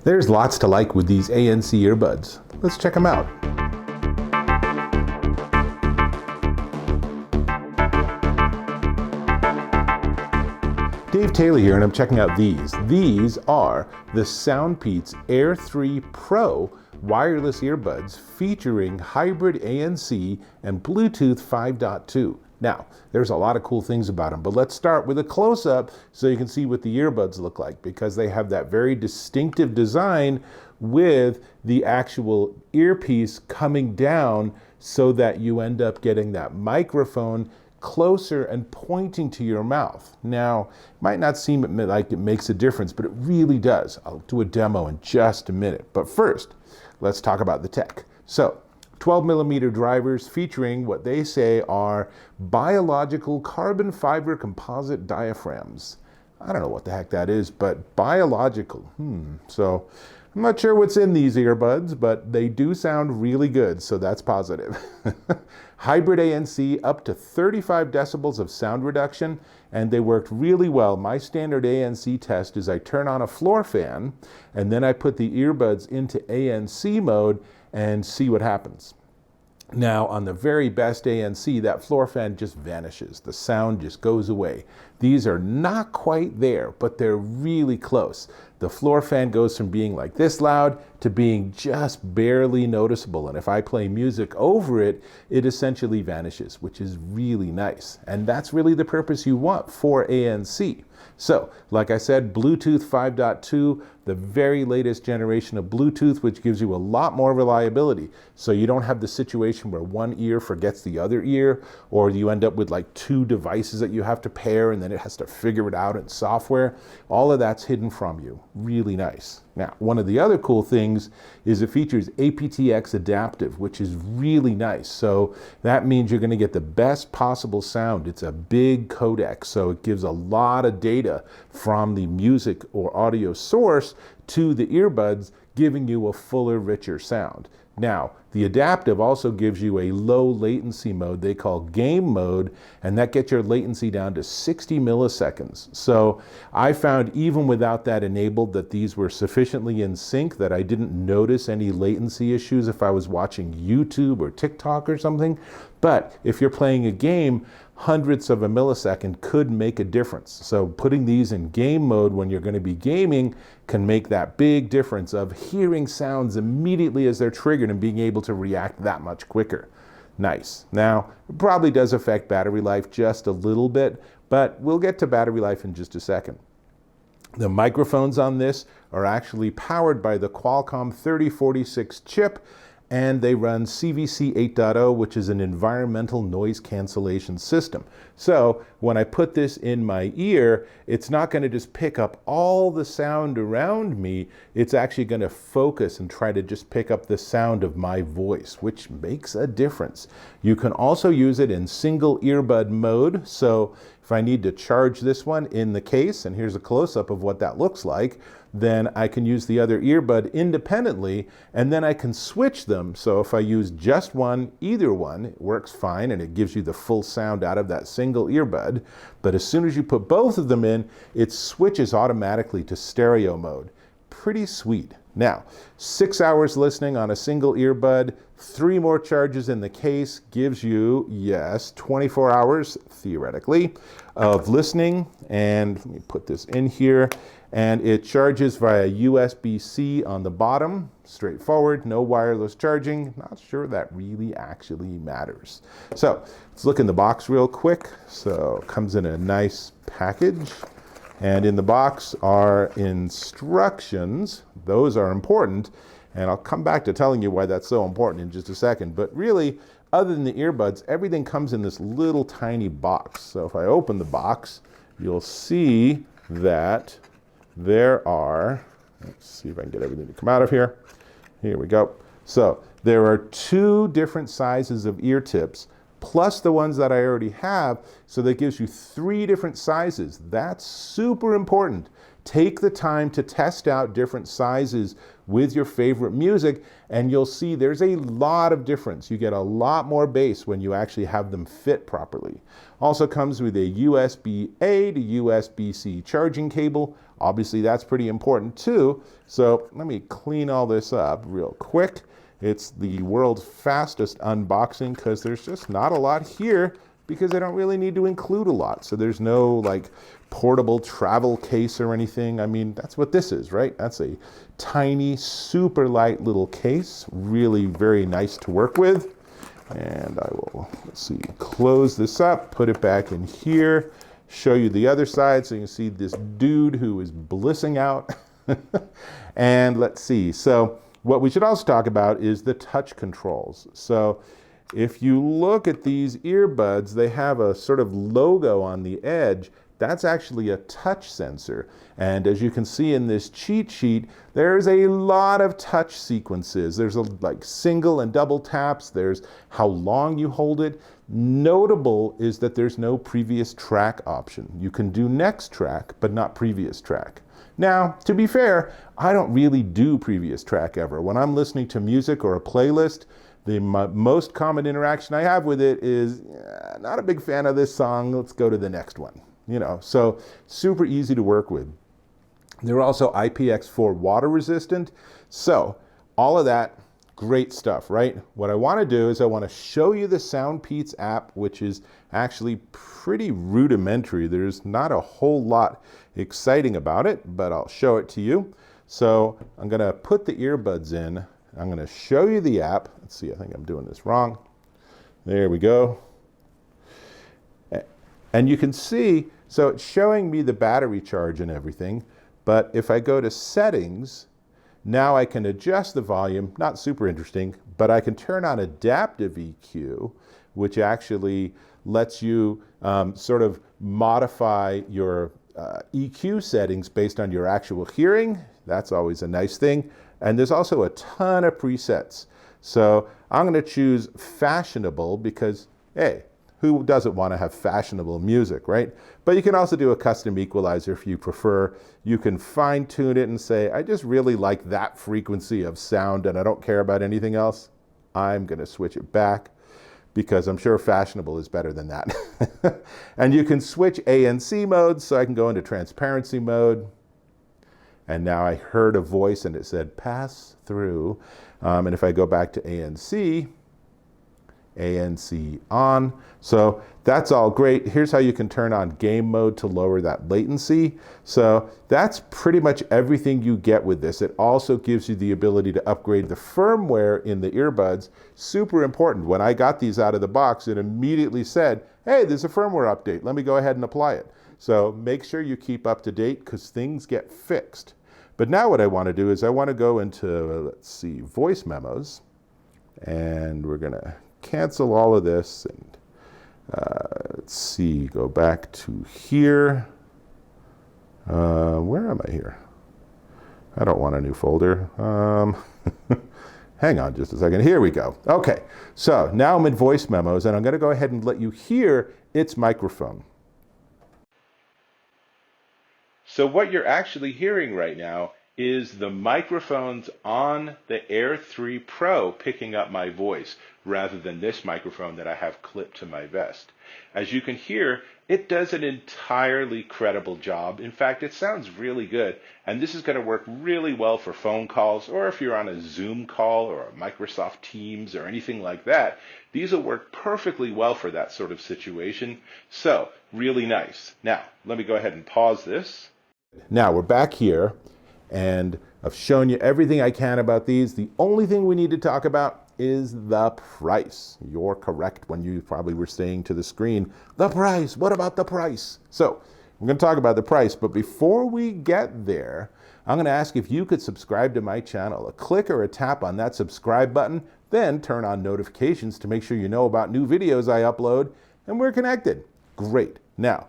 There's lots to like with these ANC earbuds. Let's check them out. Dave Taylor here, and I'm checking out these. These are the Soundpeats Air3 Pro wireless earbuds featuring hybrid ANC and Bluetooth 5.2. Now, there's a lot of cool things about them, but let's start with a close-up so you can see what the earbuds look like, because they have that very distinctive design with the actual earpiece coming down so that you end up getting that microphone closer and pointing to your mouth. Now, it might not seem like it makes a difference, but it really does. I'll do a demo in just a minute. But first, let's talk about the tech. So, 12mm drivers featuring what they say are biological carbon fiber composite diaphragms. I don't know what the heck that is, but biological. So I'm not sure what's in these earbuds, but they do sound really good, so that's positive. Hybrid ANC up to 35 decibels of sound reduction, and they worked really well. My standard ANC test is I turn on a floor fan, and then I put the earbuds into ANC mode and see what happens. Now, on the very best ANC, that floor fan just vanishes. The sound just goes away. These are not quite there, but they're really close. The floor fan goes from being like this loud to being just barely noticeable. And if I play music over it, it essentially vanishes, which is really nice. And that's really the purpose you want for ANC. So, like I said, Bluetooth 5.2, the very latest generation of Bluetooth, which gives you a lot more reliability. So you don't have the situation where one ear forgets the other ear, or you end up with like two devices that you have to pair and then it has to figure it out in software. All of that's hidden from you. Really nice. Now, one of the other cool things is it features Aptx Adaptive, which is really nice. So that means you're going to get the best possible sound. It's a big codec, so it gives a lot of data from the music or audio source to the earbuds, giving you a fuller, richer sound. Now, the adaptive also gives you a low latency mode they call Game Mode, and that gets your latency down to 60 milliseconds. So I found even without that enabled that these were sufficiently in sync that I didn't notice any latency issues if I was watching YouTube or TikTok or something. But if you're playing a game, hundredths of a millisecond could make a difference. So putting these in game mode when you're going to be gaming can make that big difference of hearing sounds immediately as they're triggered and being able to react that much quicker. Nice. Now, it probably does affect battery life just a little bit, but we'll get to battery life in just a second. The microphones on this are actually powered by the Qualcomm 3046 chip, and they run CVC 8.0, which is an environmental noise cancellation system. So when I put this in my ear, it's not going to just pick up all the sound around me. It's actually going to focus and try to just pick up the sound of my voice, which makes a difference. You can also use it in single earbud mode. So if I need to charge this one in the case, and here's a close-up of what that looks like, then I can use the other earbud independently, and then I can switch them. So if I use just one, either one, it works fine, and it gives you the full sound out of that single earbud. But as soon as you put both of them in, it switches automatically to stereo mode. Pretty sweet. Now, 6 hours listening on a single earbud, 3 more charges in the case gives you, yes, 24 hours, theoretically, of listening. And let me put this in here. And it charges via USB-C on the bottom, straightforward, no wireless charging. Not sure that really actually matters. So let's look in the box real quick. So it comes in a nice package. And in the box are instructions. Those are important. And I'll come back to telling you why that's so important in just a second. But really, other than the earbuds, everything comes in this little tiny box. So if I open the box, you'll see that there are, let's see if I can get everything to come out of here. Here we go. So there are 2 different sizes of ear tips, plus the ones that I already have. So that gives you 3 different sizes. That's super important. Take the time to test out different sizes with your favorite music, and you'll see there's a lot of difference. You get a lot more bass when you actually have them fit properly. Also comes with a USB-A to USB-C charging cable. Obviously, that's pretty important too. So let me clean all this up real quick. It's the world's fastest unboxing because there's just not a lot here because I don't really need to include a lot. So there's no like portable travel case or anything. I mean, that's what this is, right? That's a tiny, super light little case. Really very nice to work with. And I will, let's see, close this up, put it back in here, show you the other side so you can see this dude who is blissing out. And let's see, so what we should also talk about is the touch controls. So if you look at these earbuds, they have a sort of logo on the edge. That's actually a touch sensor. And as you can see in this cheat sheet, there's a lot of touch sequences. There's like single and double taps. There's how long you hold it. Notable is that there's no previous track option. You can do next track, but not previous track. Now, to be fair, I don't really do previous track ever. When I'm listening to music or a playlist, the most common interaction I have with it is, not a big fan of this song, let's go to the next one. You know, so super easy to work with. They're also IPX4 water resistant. So all of that, great stuff, right? What I want to do is I want to show you the Soundpeats app, which is actually pretty rudimentary. There's not a whole lot exciting about it, but I'll show it to you. So I'm going to put the earbuds in. I'm going to show you the app. Let's see, I think I'm doing this wrong. There we go. And you can see, so it's showing me the battery charge and everything, but if I go to settings, now I can adjust the volume, not super interesting, but I can turn on adaptive EQ, which actually lets you sort of modify your EQ settings based on your actual hearing. That's always a nice thing. And there's also a ton of presets. So I'm going to choose fashionable because, hey, who doesn't want to have fashionable music, right? But you can also do a custom equalizer if you prefer. You can fine tune it and say, I just really like that frequency of sound and I don't care about anything else. I'm going to switch it back because I'm sure fashionable is better than that. And you can switch ANC modes, so I can go into transparency mode. And now I heard a voice and it said pass through. And if I go back to ANC on. So that's all great. Here's how you can turn on game mode to lower that latency. So that's pretty much everything you get with this. It also gives you the ability to upgrade the firmware in the earbuds. Super important. When I got these out of the box, it immediately said, hey, there's a firmware update. Let me go ahead and apply it. So make sure you keep up to date because things get fixed. But now what I want to do is I want to go into, let's see, voice memos. And we're going to cancel all of this and let's see, go back to here. Where am I here? I don't want a new folder. Hang on just a second. Here we go. Okay, so now I'm in voice memos and I'm going to go ahead and let you hear its microphone. So what you're actually hearing right now is the microphones on the Air3 Pro picking up my voice rather than this microphone that I have clipped to my vest. As you can hear, it does an entirely credible job. In fact, it sounds really good, and this is going to work really well for phone calls, or if you're on a Zoom call or a Microsoft Teams or anything like that. These will work perfectly well for that sort of situation. So, really nice. Now, let me go ahead and pause this. Now, we're back here. And I've shown you everything I can about these. The only thing we need to talk about is the price. You're correct when you probably were saying to the screen, the price, what about the price? So we're going to talk about the price, but before we get there, I'm going to ask if you could subscribe to my channel. A click or a tap on that subscribe button, then turn on notifications to make sure you know about new videos I upload, and we're connected. Great. Now,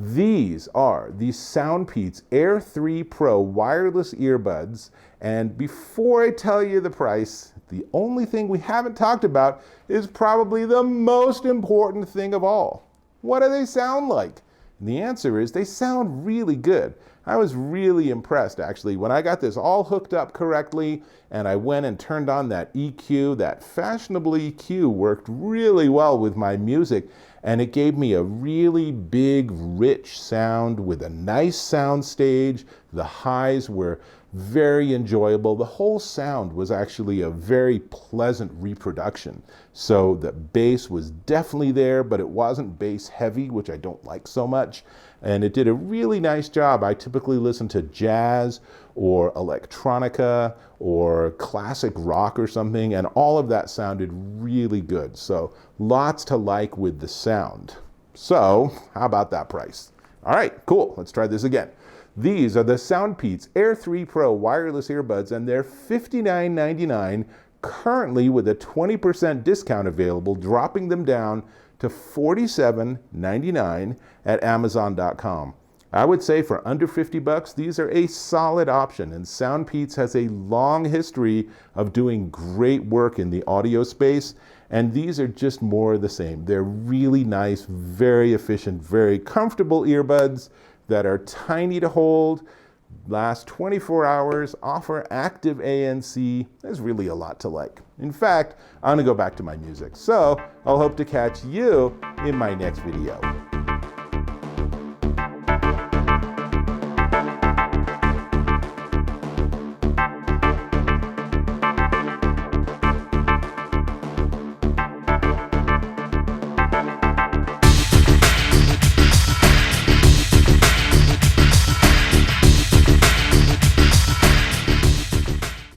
these are the Soundpeats Air3 Pro wireless earbuds. And before I tell you the price, the only thing we haven't talked about is probably the most important thing of all. What do they sound like? And the answer is they sound really good. I was really impressed actually. When I got this all hooked up correctly and I went and turned on that EQ, that fashionable EQ worked really well with my music, and it gave me a really big, rich sound with a nice sound stage. The highs were very enjoyable. The whole sound was actually a very pleasant reproduction. So the bass was definitely there, but it wasn't bass heavy, which I don't like so much. And it did a really nice job. I typically listen to jazz or electronica or classic rock or something, and all of that sounded really good. So lots to like with the sound. So how about that price? All right, cool. Let's try this again. These are the Soundpeats Air3 Pro wireless earbuds, and they're $59.99, currently with a 20% discount available, dropping them down to $47.99 at Amazon.com. I would say for under 50 bucks, these are a solid option, and Soundpeats has a long history of doing great work in the audio space, and these are just more of the same. They're really nice, very efficient, very comfortable earbuds that are tiny to hold, last 24 hours, offer active ANC. There's really a lot to like. In fact, I'm gonna go back to my music. So I'll hope to catch you in my next video.